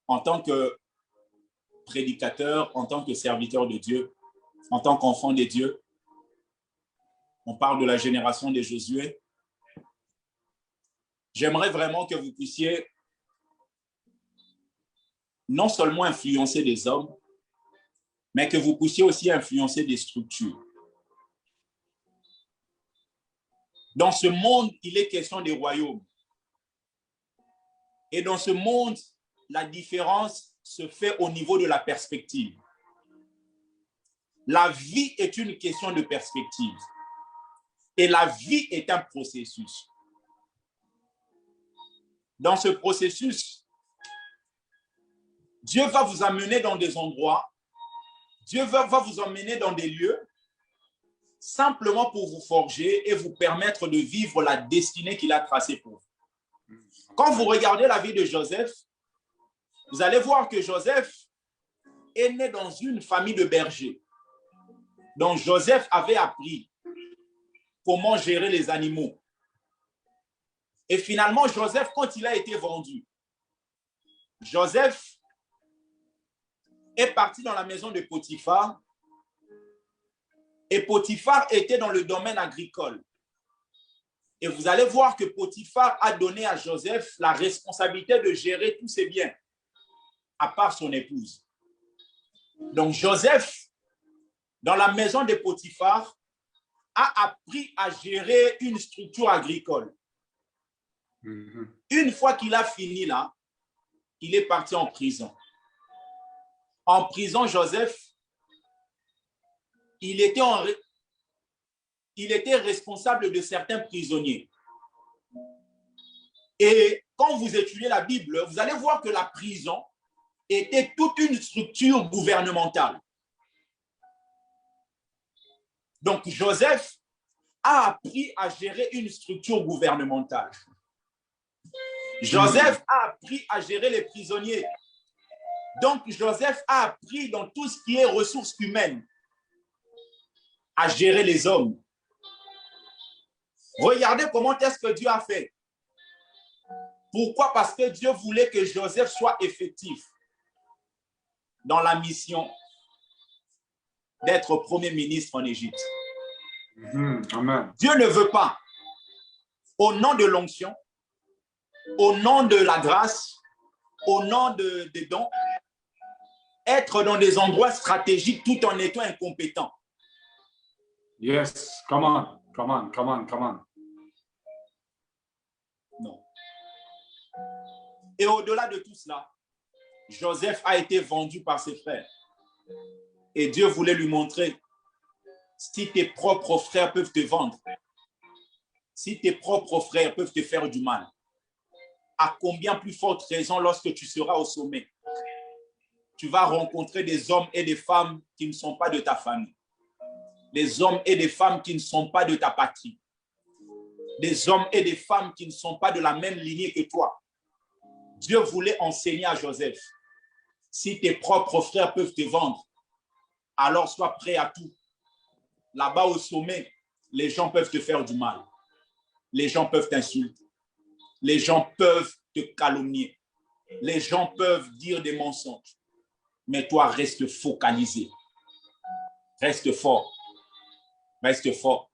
en tant que prédicateur, en tant que serviteur de Dieu, en tant qu'enfant de Dieu. On parle de la génération de Josué. J'aimerais vraiment que vous puissiez non seulement influencer des hommes, mais que vous puissiez aussi influencer des structures. Dans ce monde, il est question des royaumes. Et dans ce monde, la différence se fait au niveau de la perspective. La vie est une question de perspective. Et la vie est un processus. Dans ce processus, Dieu va vous amener dans des endroits, Dieu va vous emmener dans des lieux, simplement pour vous forger et vous permettre de vivre la destinée qu'il a tracée pour vous. Quand vous regardez la vie de Joseph, vous allez voir que Joseph est né dans une famille de bergers. Donc Joseph avait appris comment gérer les animaux. Et finalement, Joseph, quand il a été vendu, Joseph est parti dans la maison de Potiphar. Et Potiphar était dans le domaine agricole. Et vous allez voir que Potiphar a donné à Joseph la responsabilité de gérer tous ses biens, à part son épouse. Donc Joseph, dans la maison de Potiphar, a appris à gérer une structure agricole. Une fois qu'il a fini là, il est parti en prison. En prison, Joseph, il était responsable de certains prisonniers. Et quand vous étudiez la Bible, vous allez voir que la prison était toute une structure gouvernementale. Donc, Joseph a appris à gérer une structure gouvernementale. Joseph a appris à gérer les prisonniers. Donc, Joseph a appris dans tout ce qui est ressources humaines à gérer les hommes. Regardez comment est-ce que Dieu a fait. Pourquoi? Parce que Dieu voulait que Joseph soit effectif dans la mission d'être premier ministre en Égypte. Amen. Dieu ne veut pas, au nom de l'onction, au nom de la grâce, au nom des dons, être dans des endroits stratégiques tout en étant incompétent. Yes, come on, come on, come on, come on. Non. Et au-delà de tout cela, Joseph a été vendu par ses frères. Et Dieu voulait lui montrer, si tes propres frères peuvent te vendre, si tes propres frères peuvent te faire du mal, à combien plus forte raison lorsque tu seras au sommet, tu vas rencontrer des hommes et des femmes qui ne sont pas de ta famille, des hommes et des femmes qui ne sont pas de ta patrie, des hommes et des femmes qui ne sont pas de la même lignée que toi. Dieu voulait enseigner à Joseph, si tes propres frères peuvent te vendre, alors sois prêt à tout. Là-bas au sommet, les gens peuvent te faire du mal. Les gens peuvent t'insulter. Les gens peuvent te calomnier. Les gens peuvent dire des mensonges. Mais toi, reste focalisé. Reste fort. Reste fort.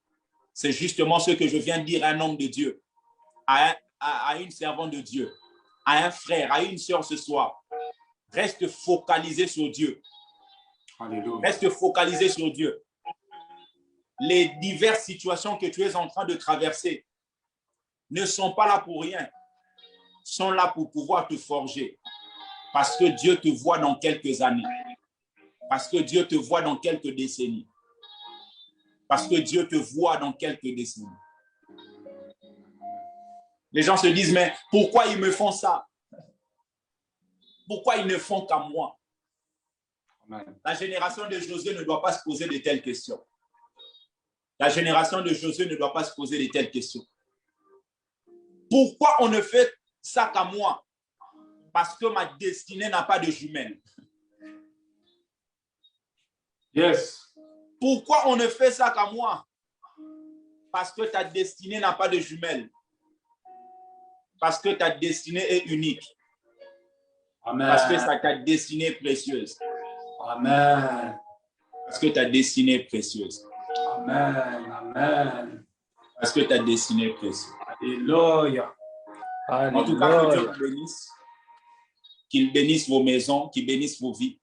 C'est justement ce que je viens de dire à un homme de Dieu, à une servante de Dieu, à un frère, à une sœur ce soir. Reste focalisé sur Dieu. Alléluia. Reste focalisé sur Dieu. Les diverses situations que tu es en train de traverser ne sont pas là pour rien, sont là pour pouvoir te forger. Parce que Dieu te voit dans quelques années. Parce que Dieu te voit dans quelques décennies. Parce que Dieu te voit dans quelques décennies. Les gens se disent, mais pourquoi ils me font ça? Pourquoi ils ne font qu'à moi? Amen. La génération de Josué ne doit pas se poser de telles questions. La génération de Josué ne doit pas se poser de telles questions. Pourquoi on ne fait ça qu'à moi? Parce que ma destinée n'a pas de jumelles. Yes. Pourquoi on ne fait ça qu'à moi? Parce que ta destinée n'a pas de jumelles. Parce que ta destinée est unique. Amen. Parce que ça t'a destinée précieuse. Amen. Parce que ta destinée est précieuse. Amen. Amen. Parce que ta destinée est précieuse. Alléluia. En tout cas, que Dieu Alléluia. vous bénisse. Qu'il bénisse vos maisons, qu'il bénisse vos vies.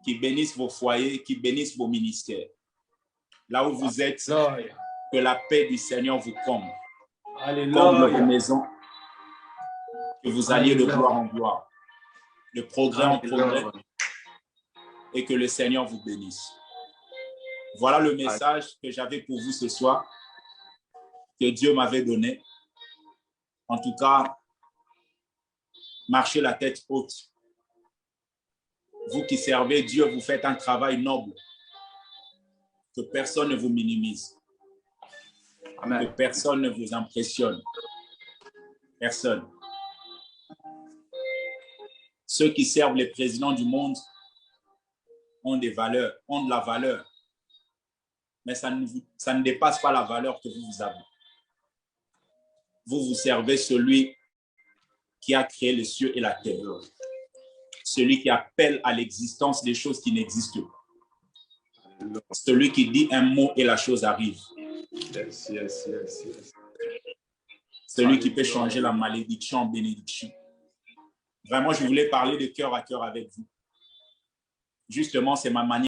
Qu'il bénisse vos foyers, qu'il bénisse vos ministères. Là où vous êtes, Alléluia. que la paix du Seigneur vous comble. Comble vos Alléluia. maisons. Que vous alliez de gloire en gloire. De progrès en progrès. Et que le Seigneur vous bénisse. Voilà le message que j'avais pour vous ce soir, que Dieu m'avait donné. En tout cas, marchez la tête haute. Vous qui servez Dieu, vous faites un travail noble. Que personne ne vous minimise. Amen. Que personne ne vous impressionne. Personne. Ceux qui servent les présidents du monde ont des valeurs, ont de la valeur. Mais ça ne dépasse pas la valeur que vous avez. Vous servez celui qui a créé les cieux et la terre. Celui qui appelle à l'existence des choses qui n'existent pas. Celui qui dit un mot et la chose arrive. Yes, yes, yes, yes. Celui qui peut changer la malédiction en bénédiction. Vraiment, je voulais parler de cœur à cœur avec vous. Justement, c'est ma manière